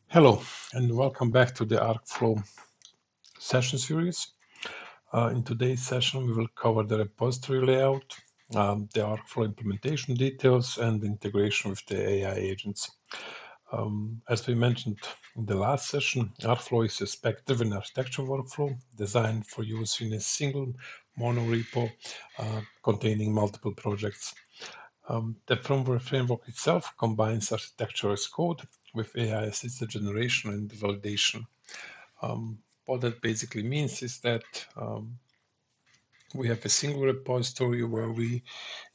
Hello, and welcome back to the ArchFlow session series. In today's session, we will cover the repository layout, the ArchFlow implementation details, and the integration with the AI agents. As we mentioned in the last session, ArchFlow is a spec-driven architecture workflow designed for use in a single monorepo containing multiple projects. The framework itself combines architecture as code with AI-assisted generation and validation. What that basically means is that we have a single repository where we,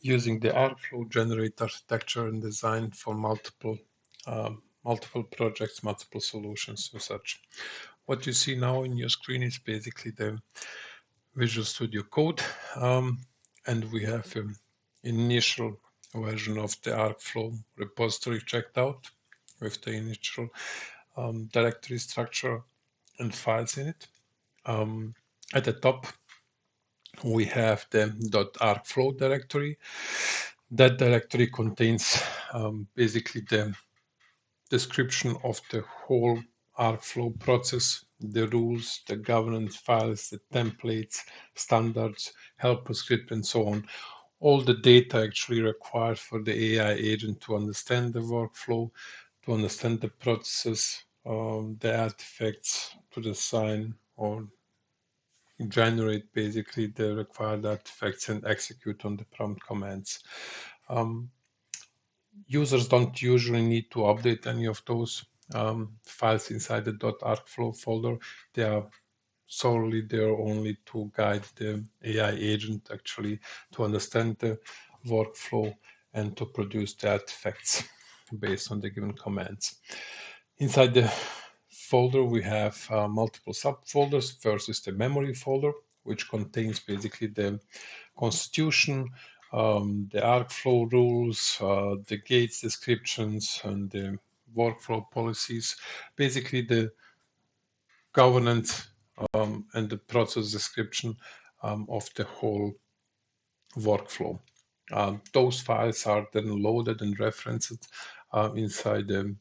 using the ArchFlow, generate architecture and design for multiple projects, multiple solutions, and such. What you see now in your screen is basically the Visual Studio Code, and we have an initial version of the ArchFlow repository checked out with the initial directory structure and files in it. At the top, we have the .archflow directory. That directory contains basically the description of the whole ArchFlow process, the rules, the governance files, the templates, standards, helper script, and so on. All the data actually required for the AI agent to understand the workflow, to understand the process, the artifacts, to design or generate basically the required artifacts and execute on the prompt commands. Users don't usually need to update any of those files inside the .archflow folder. They are solely there only to guide the AI agent actually to understand the workflow and to produce the artifacts based on the given commands. Inside the folder, we have multiple subfolders. First is the memory folder, which contains basically the constitution, the ArchFlow rules, the gates descriptions, and the workflow policies. Basically, the governance and the process description of the whole workflow. Those files are then loaded and referenced inside the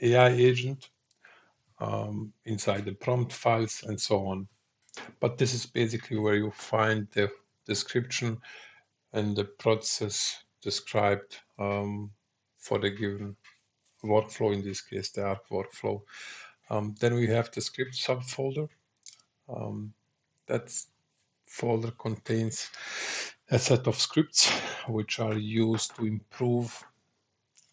AI agent, inside the prompt files, and so on. But this is basically where you find the description and the process described for the given workflow, in this case, the Arch workflow. Then we have the script subfolder. That folder contains a set of scripts which are used to improve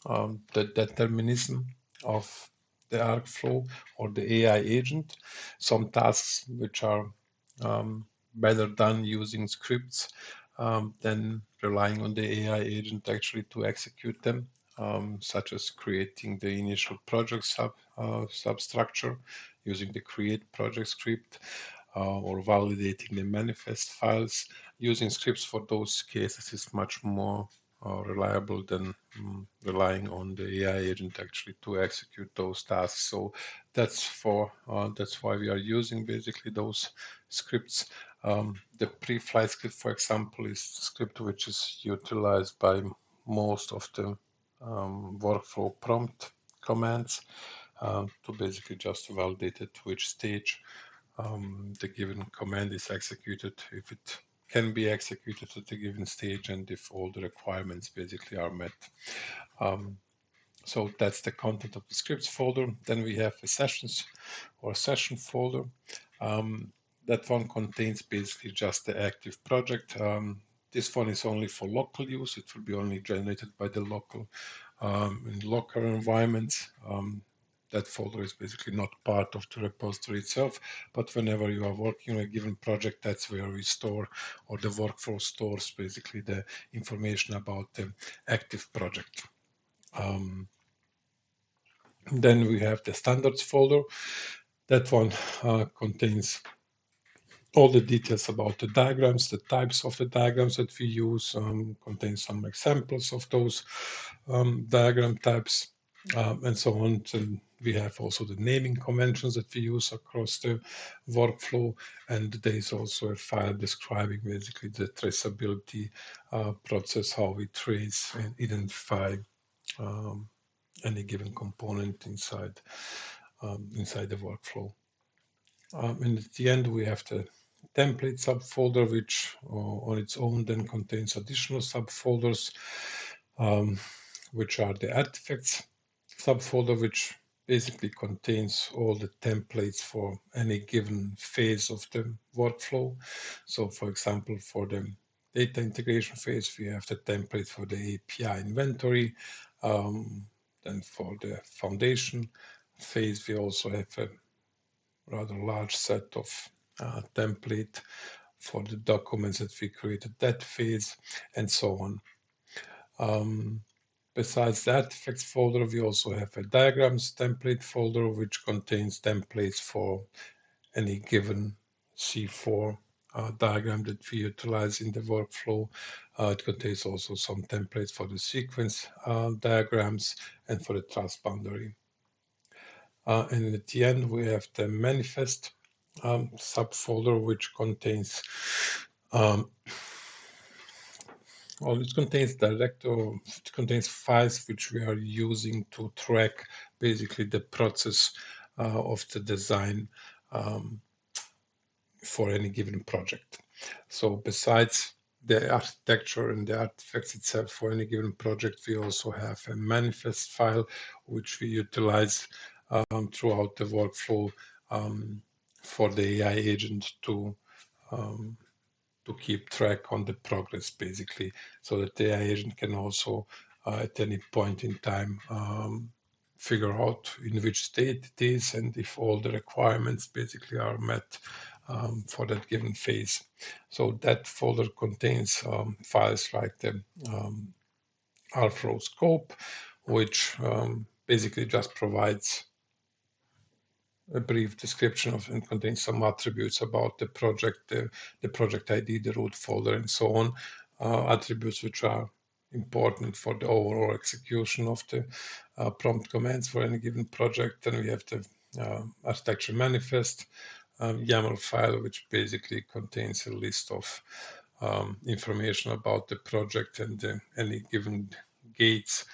the determinism of the ArchFlow or the AI agent. Some tasks which are better done using scripts than relying on the AI agent actually to execute them, such as creating the initial project substructure using the create project script, or validating the manifest files. Using scripts for those cases is much more reliable than relying on the AI agent actually to execute those tasks. So that's why we are using basically those scripts. The pre-flight script, for example, is a script which is utilized by most of the workflow prompt commands to basically just validate at which stage the given command is executed, if it can be executed at a given stage, and if all the requirements basically are met. So that's the content of the scripts folder. Then we have a sessions or session folder. That one contains basically just the active project. This one is only for local use. It will be only generated by the local in local environments. That folder is basically not part of the repository itself, but whenever you are working on a given project, that's where we store, or the workflow stores basically the information about the active project. Then we have the standards folder. That one contains all the details about the diagrams, the types of the diagrams that we use, contains some examples of those diagram types, and so on. And we have also the naming conventions that we use across the workflow, and there is also a file describing basically the traceability process, how we trace and identify any given component inside the workflow. And at the end, we have the template subfolder, which on its own then contains additional subfolders, which are the artifacts subfolder, which basically contains all the templates for any given phase of the workflow. So, for example, for the data integration phase, we have the template for the API inventory. Then for the foundation phase, we also have a rather large set of template for the documents that we created that phase, and so on. Besides the artifacts folder, we also have a diagrams template folder, which contains templates for any given C4 diagram that we utilize in the workflow. It contains also some templates for the sequence diagrams and for the transboundary. And at the end, we have the manifest subfolder, which contains it contains files which we are using to track basically the process of the design for any given project. So besides the architecture and the artifacts itself for any given project, we also have a manifest file which we utilize throughout the workflow for the AI agent to keep track on the progress, basically, so that the AI agent can also at any point in time figure out in which state it is and if all the requirements basically are met for that given phase. So that folder contains files like the ArchFlow scope, which basically just provides a brief description of and contains some attributes about the project, the project ID, the root folder, and so on. Attributes which are important for the overall execution of the prompt commands for any given project. Then we have the architecture manifest YAML file, which basically contains a list of information about the project and any given gates,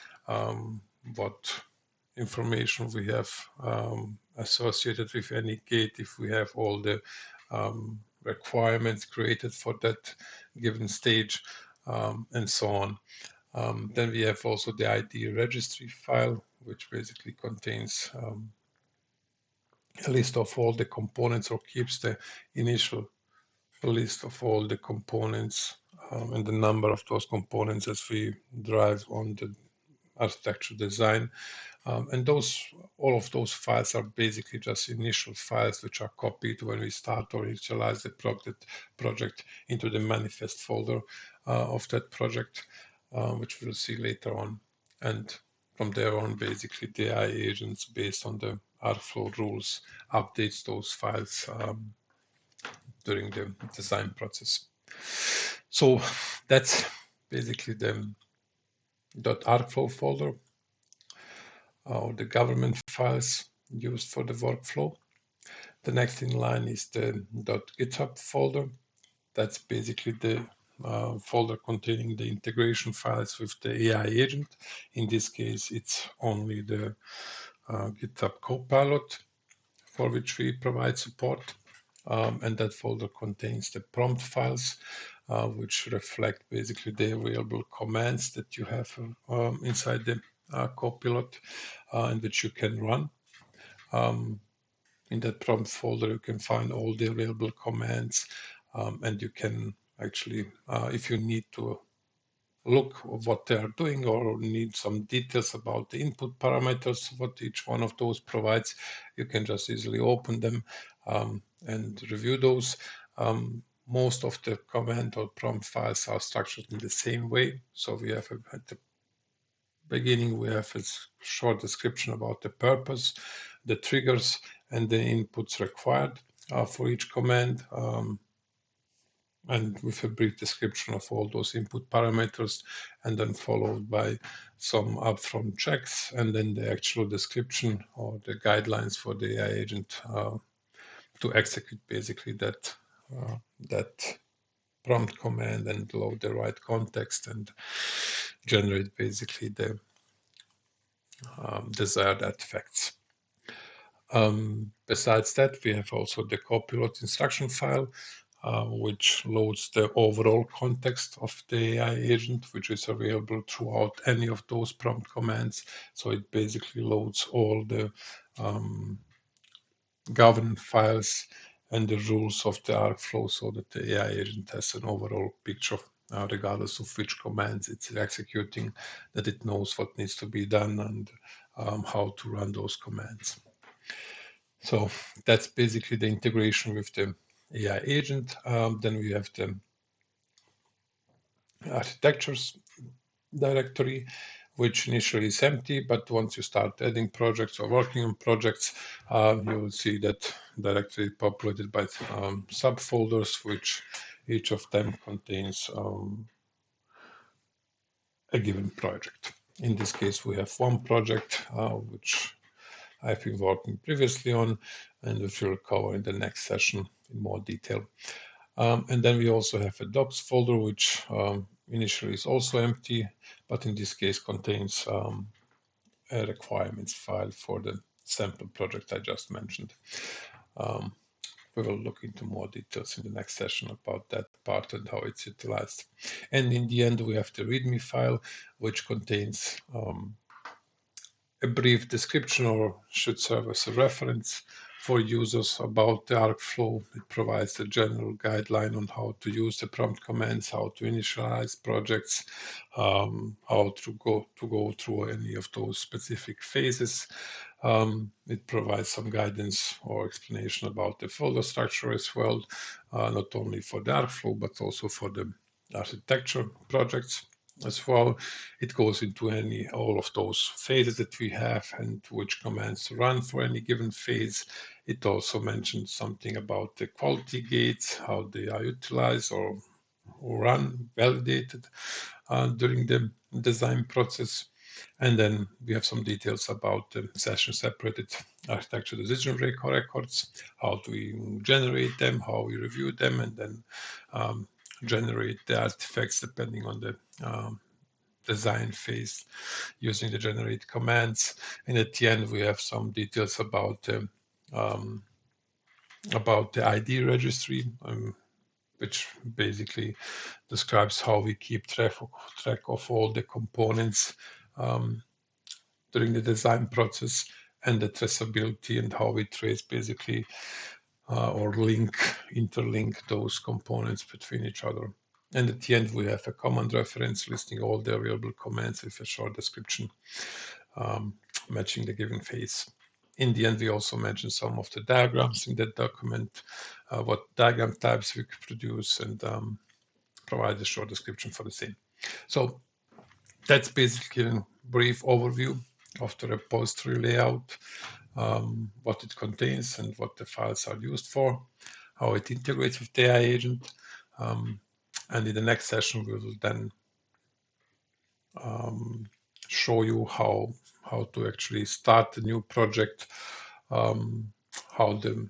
what information we have associated with any gate, if we have all the requirements created for that given stage, and so on. Then we have also the ID registry file, which basically contains a list of all the components, or keeps the initial list of all the components and the number of those components as we drive on the architecture design. And all of those files are basically just initial files which are copied when we start or initialize the project into the manifest folder of that project, which we'll see later on. And from there on, basically the AI agents, based on the ArchFlow rules, updates those files during the design process. So that's basically the .archflow folder, or the government files used for the workflow. The next in line is the .github folder. That's basically the folder containing the integration files with the AI agent. In this case, it's only the GitHub Copilot, for which we provide support. And that folder contains the prompt files, which reflect basically the available commands that you have inside the Copilot, and which you can run. In that prompt folder, you can find all the available commands, and you can actually, if you need to look at what they are doing or need some details about the input parameters, what each one of those provides, you can just easily open them and review those. Most of the command or prompt files are structured in the same way. So we have at the beginning, we have a short description about the purpose, the triggers, and the inputs required for each command, and with a brief description of all those input parameters, and then followed by some upfront checks, and then the actual description or the guidelines for the AI agent to execute basically that prompt command and load the right context and generate basically the desired artifacts. Besides that, we have also the copilot instruction file, which loads the overall context of the AI agent, which is available throughout any of those prompt commands. So it basically loads all the governance files and the rules of the ArchFlow so that the AI agent has an overall picture, regardless of which commands it's executing, that it knows what needs to be done and how to run those commands. So that's basically the integration with the AI agent. Then we have the architectures directory, which initially is empty, but once you start adding projects or working on projects, you will see that directory populated by subfolders, which each of them contains a given project. In this case, we have one project, which I've been working previously on, and which we'll cover in the next session in more detail. And then we also have a docs folder, which initially is also empty, but in this case contains a requirements file for the sample project I just mentioned. We will look into more details in the next session about that part and how it's utilized. And in the end, we have the README file, which contains a brief description or should serve as a reference for users about the ArchFlow. It provides a general guideline on how to use the prompt commands, how to initialize projects, how to go through any of those specific phases. It provides some guidance or explanation about the folder structure as well, not only for the ArchFlow, but also for the architecture projects as well. It goes into all of those phases that we have and which commands to run for any given phase. It also mentions something about the quality gates, how they are utilized or run, validated during the design process. And then we have some details about the session-separated architecture decision records, how do we generate them, how we review them, and then generate the artifacts depending on the design phase using the generate commands. And at the end, we have some details about the ID registry, which basically describes how we keep track of all the components during the design process, and the traceability and how we trace basically or interlink those components between each other. And at the end, we have a command reference listing all the available commands with a short description matching the given phase. In the end, we also mention some of the diagrams in that document, what diagram types we could produce, and provide a short description for the same. So that's basically a brief overview of the repository layout, what it contains and what the files are used for, how it integrates with the AI agent. And in the next session, we will then show you how to actually start a new project, how the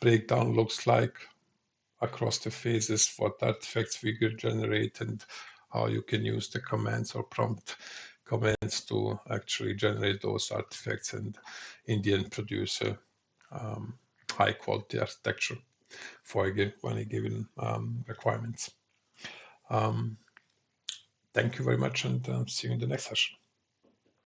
breakdown looks like across the phases, what artifacts we could generate, and how you can use the commands or prompt commands to actually generate those artifacts and in the end produce a high quality architecture for any given requirements. Thank you very much, and see you in the next session.